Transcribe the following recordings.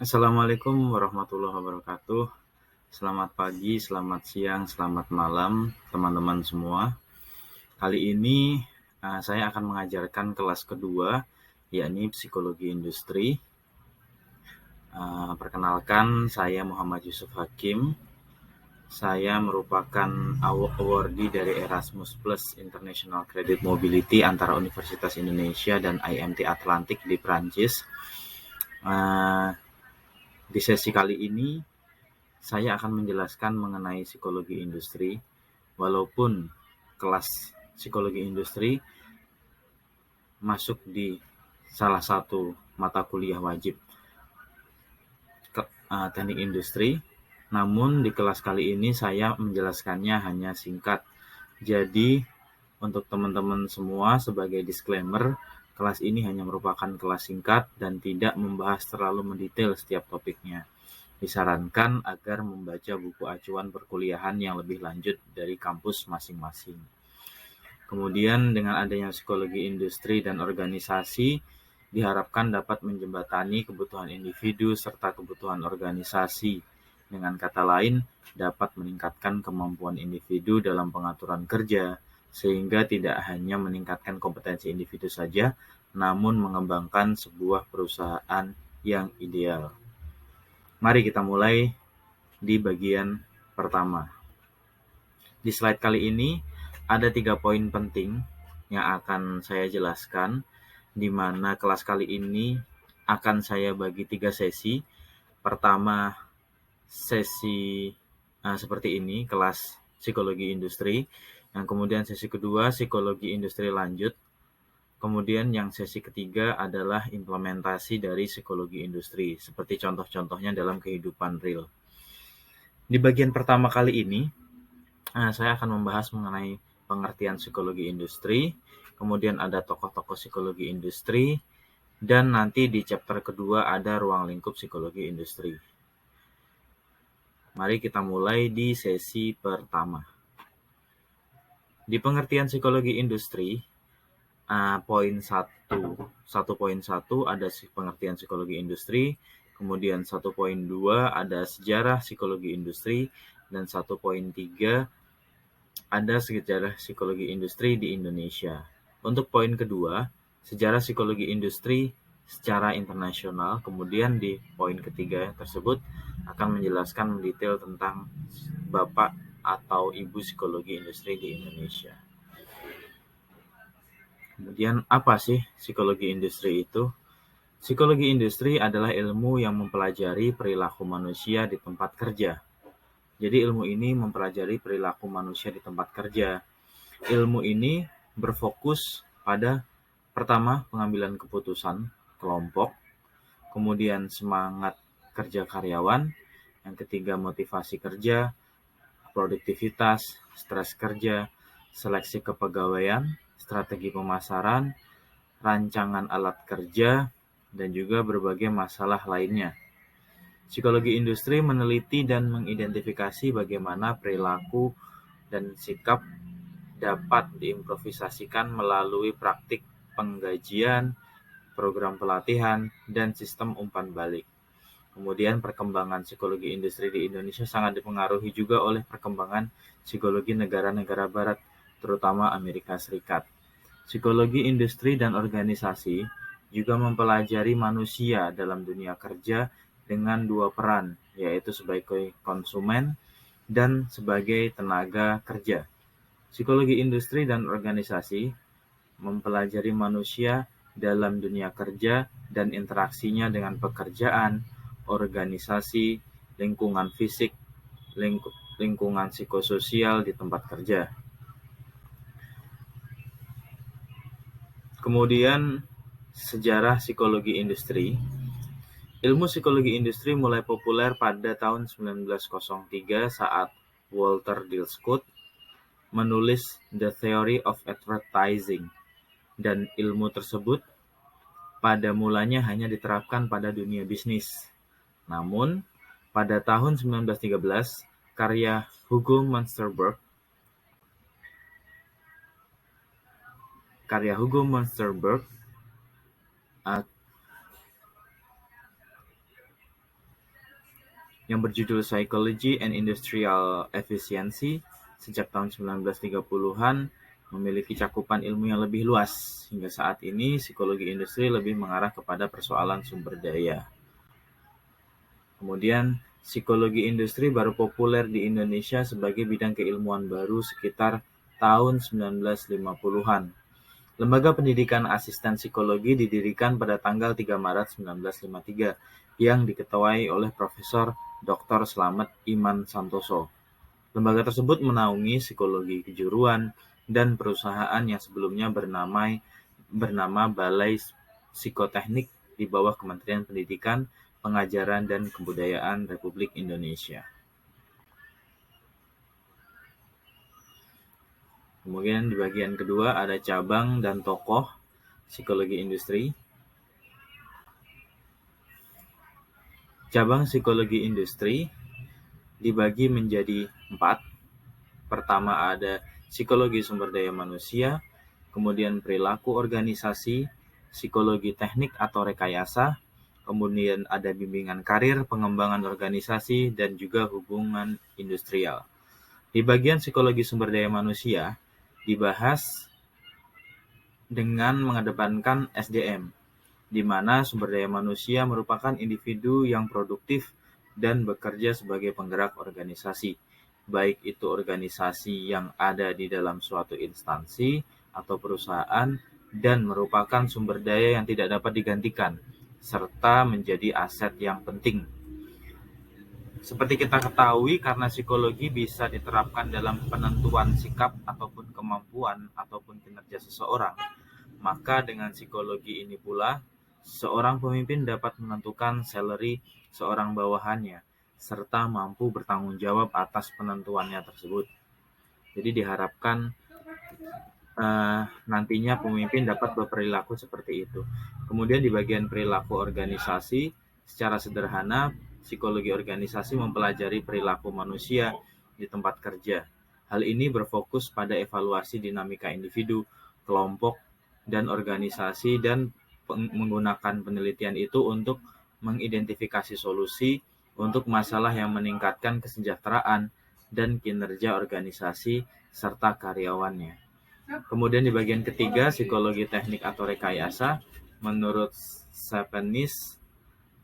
Assalamualaikum warahmatullahi wabarakatuh. Selamat pagi, selamat siang, selamat malam, teman-teman semua. Kali ini saya akan mengajarkan kelas kedua, yakni Psikologi Industri. Perkenalkan, saya Muhammad Yusuf Hakim. Saya merupakan awardee dari Erasmus Plus International Credit Mobility antara Universitas Indonesia dan IMT Atlantik di Prancis. Di sesi kali ini, saya akan menjelaskan mengenai psikologi industri, walaupun kelas psikologi industri masuk di salah satu mata kuliah wajib teknik industri, namun di kelas kali ini saya menjelaskannya hanya singkat. Jadi, untuk teman-teman semua sebagai disclaimer, kelas ini hanya merupakan kelas singkat dan tidak membahas terlalu mendetail setiap topiknya. Disarankan agar membaca buku acuan perkuliahan yang lebih lanjut dari kampus masing-masing. Kemudian dengan adanya psikologi industri dan organisasi, diharapkan dapat menjembatani kebutuhan individu serta kebutuhan organisasi. Dengan kata lain, dapat meningkatkan kemampuan individu dalam pengaturan kerja, sehingga tidak hanya meningkatkan kompetensi individu saja, namun mengembangkan sebuah perusahaan yang ideal. Mari kita mulai di bagian pertama. Di slide kali ini ada 3 poin penting yang akan saya jelaskan, di mana kelas kali ini akan saya bagi 3 sesi. Pertama, sesi seperti ini, kelas psikologi industri. Yang kemudian sesi kedua, psikologi industri lanjut. Kemudian yang sesi ketiga adalah implementasi dari psikologi industri, seperti contoh-contohnya dalam kehidupan real. Di bagian pertama kali ini, saya akan membahas mengenai pengertian psikologi industri, kemudian ada tokoh-tokoh psikologi industri, dan nanti di chapter kedua ada ruang lingkup psikologi industri. Mari kita mulai di sesi pertama. Di pengertian psikologi industri, poin 1.1 ada pengertian psikologi industri, kemudian 1.2 ada sejarah psikologi industri, dan 1.3 ada sejarah psikologi industri di Indonesia. Untuk poin kedua, sejarah psikologi industri secara internasional. Kemudian di poin ketiga tersebut akan menjelaskan mendetail tentang bapak atau ibu psikologi industri di Indonesia. Kemudian apa sih psikologi industri itu? Psikologi industri adalah ilmu yang mempelajari perilaku manusia di tempat kerja. Jadi ilmu ini mempelajari perilaku manusia di tempat kerja. Ilmu ini berfokus pada pertama pengambilan keputusan kelompok, kemudian semangat kerja karyawan, yang ketiga motivasi kerja, produktivitas, stres kerja, seleksi kepegawaian, strategi pemasaran, rancangan alat kerja, dan juga berbagai masalah lainnya. Psikologi industri meneliti dan mengidentifikasi bagaimana perilaku dan sikap dapat diimprovisasikan melalui praktik penggajian, program pelatihan, dan sistem umpan balik. Kemudian perkembangan psikologi industri di Indonesia sangat dipengaruhi juga oleh perkembangan psikologi negara-negara barat, terutama Amerika Serikat. Psikologi industri dan organisasi juga mempelajari manusia dalam dunia kerja dengan 2 peran, yaitu sebagai konsumen dan sebagai tenaga kerja. Psikologi industri dan organisasi mempelajari manusia dalam dunia kerja dan interaksinya dengan pekerjaan, organisasi, lingkungan fisik, lingkungan psikososial di tempat kerja. Kemudian sejarah psikologi industri. Ilmu psikologi industri mulai populer pada tahun 1903 saat Walter Dilscoot menulis The Theory of Advertising, dan ilmu tersebut pada mulanya hanya diterapkan pada dunia bisnis. Namun, pada tahun 1913, karya Hugo Münsterberg yang berjudul Psychology and Industrial Efficiency sejak tahun 1930-an memiliki cakupan ilmu yang lebih luas. Hingga saat ini, psikologi industri lebih mengarah kepada persoalan sumber daya. Kemudian, psikologi industri baru populer di Indonesia sebagai bidang keilmuan baru sekitar tahun 1950-an. Lembaga Pendidikan Asisten Psikologi didirikan pada tanggal 3 Maret 1953 yang diketuai oleh Profesor Dr. Slamet Iman Santoso. Lembaga tersebut menaungi psikologi kejuruan dan perusahaan yang sebelumnya bernama Balai Psikoteknik di bawah Kementerian Pendidikan, Pengajaran dan Kebudayaan Republik Indonesia. Kemudian di bagian kedua ada cabang dan tokoh psikologi industri. Cabang psikologi industri dibagi menjadi 4. Pertama ada psikologi sumber daya manusia, kemudian perilaku organisasi, psikologi teknik atau rekayasa, kemudian ada bimbingan karir, pengembangan organisasi, dan juga hubungan industrial. Di bagian psikologi sumber daya manusia dibahas dengan mengedepankan SDM, di mana sumber daya manusia merupakan individu yang produktif dan bekerja sebagai penggerak organisasi, baik itu organisasi yang ada di dalam suatu instansi atau perusahaan dan merupakan sumber daya yang tidak dapat digantikan, serta menjadi aset yang penting. Seperti kita ketahui, karena psikologi bisa diterapkan dalam penentuan sikap ataupun kemampuan ataupun kinerja seseorang, maka dengan psikologi ini pula, seorang pemimpin dapat menentukan salary seorang bawahannya, serta mampu bertanggung jawab atas penentuannya tersebut. Jadi diharapkan nantinya pemimpin dapat berperilaku seperti itu. Kemudian di bagian perilaku organisasi, secara sederhana, psikologi organisasi mempelajari perilaku manusia di tempat kerja. Hal ini berfokus pada evaluasi dinamika individu, kelompok, dan organisasi dan menggunakan penelitian itu untuk mengidentifikasi solusi untuk masalah yang meningkatkan kesejahteraan dan kinerja organisasi serta karyawannya. Kemudian di bagian ketiga, psikologi teknik atau rekayasa, menurut Sepenis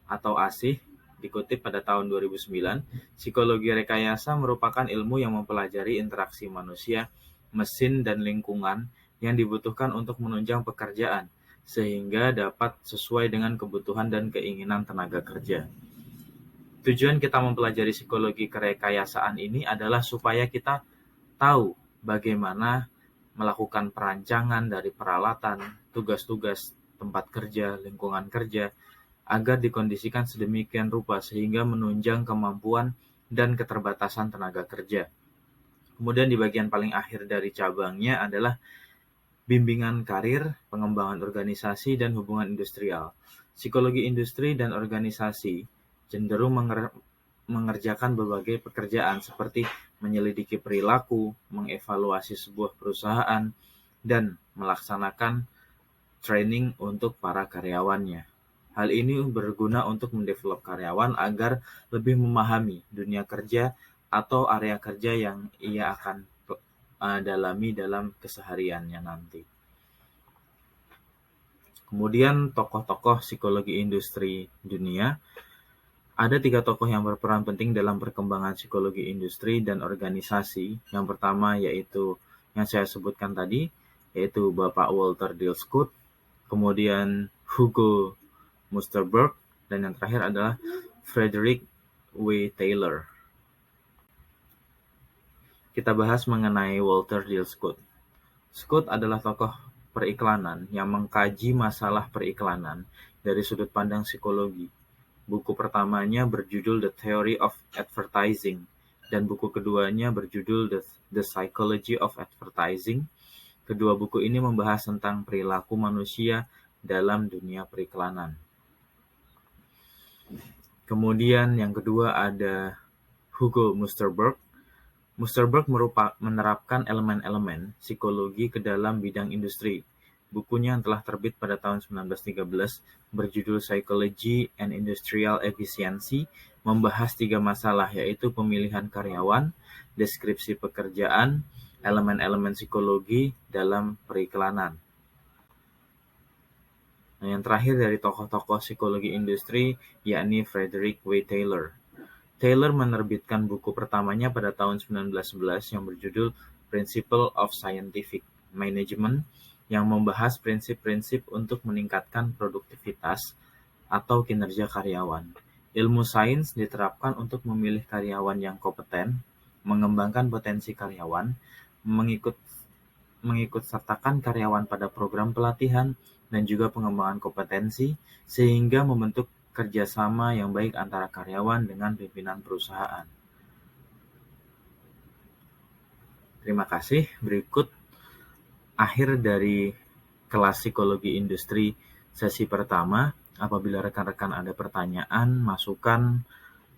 atau Asih, dikutip pada tahun 2009, psikologi rekayasa merupakan ilmu yang mempelajari interaksi manusia, mesin, dan lingkungan yang dibutuhkan untuk menunjang pekerjaan, sehingga dapat sesuai dengan kebutuhan dan keinginan tenaga kerja. Tujuan kita mempelajari psikologi kerekayasaan ini adalah supaya kita tahu bagaimana melakukan perancangan dari peralatan, tugas-tugas tempat kerja, lingkungan kerja, agar dikondisikan sedemikian rupa sehingga menunjang kemampuan dan keterbatasan tenaga kerja. Kemudian di bagian paling akhir dari cabangnya adalah bimbingan karir, pengembangan organisasi, dan hubungan industrial. Psikologi industri dan organisasi cenderung mengerjakan berbagai pekerjaan seperti menyelidiki perilaku, mengevaluasi sebuah perusahaan, dan melaksanakan training untuk para karyawannya. Hal ini berguna untuk mendevelop karyawan agar lebih memahami dunia kerja atau area kerja yang ia akan dalami dalam kesehariannya nanti. Kemudian tokoh-tokoh psikologi industri dunia. Ada 3 tokoh yang berperan penting dalam perkembangan psikologi industri dan organisasi. Yang pertama yaitu yang saya sebutkan tadi, yaitu Bapak Walter Dilskut, kemudian Hugo Musterberg, dan yang terakhir adalah Frederick W. Taylor. Kita bahas mengenai Walter Dilskut. Scott adalah tokoh periklanan yang mengkaji masalah periklanan dari sudut pandang psikologi. Buku pertamanya berjudul The Theory of Advertising, dan buku keduanya berjudul The Psychology of Advertising. Kedua buku ini membahas tentang perilaku manusia dalam dunia periklanan. Kemudian yang kedua ada Hugo Musterberg. Musterberg menerapkan elemen-elemen psikologi ke dalam bidang industri. Bukunya yang telah terbit pada tahun 1913 berjudul Psychology and Industrial Efficiency membahas 3 masalah, yaitu pemilihan karyawan, deskripsi pekerjaan, elemen-elemen psikologi dalam periklanan. Nah, yang terakhir dari tokoh-tokoh psikologi industri yakni Frederick W. Taylor. Taylor menerbitkan buku pertamanya pada tahun 1911 yang berjudul Principle of Scientific Management yang membahas prinsip-prinsip untuk meningkatkan produktivitas atau kinerja karyawan. Ilmu sains diterapkan untuk memilih karyawan yang kompeten, mengembangkan potensi karyawan, mengikut sertakan karyawan pada program pelatihan dan juga pengembangan kompetensi sehingga membentuk kerjasama yang baik antara karyawan dengan pimpinan perusahaan. Terima kasih. Berikut akhir dari kelas psikologi industri sesi pertama. Apabila rekan-rekan ada pertanyaan, masukan,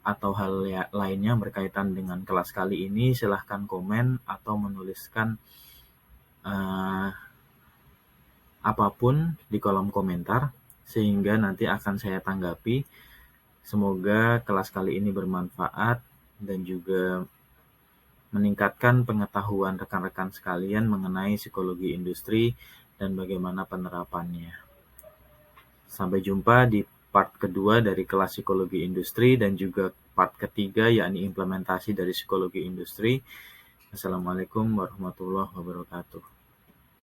atau hal lainnya berkaitan dengan kelas kali ini, silahkan komen atau menuliskan apapun di kolom komentar, sehingga nanti akan saya tanggapi. Semoga kelas kali ini bermanfaat dan juga meningkatkan pengetahuan rekan-rekan sekalian mengenai psikologi industri dan bagaimana penerapannya. Sampai jumpa di part kedua dari kelas psikologi industri dan juga part ketiga yakni implementasi dari psikologi industri. Assalamualaikum warahmatullahi wabarakatuh.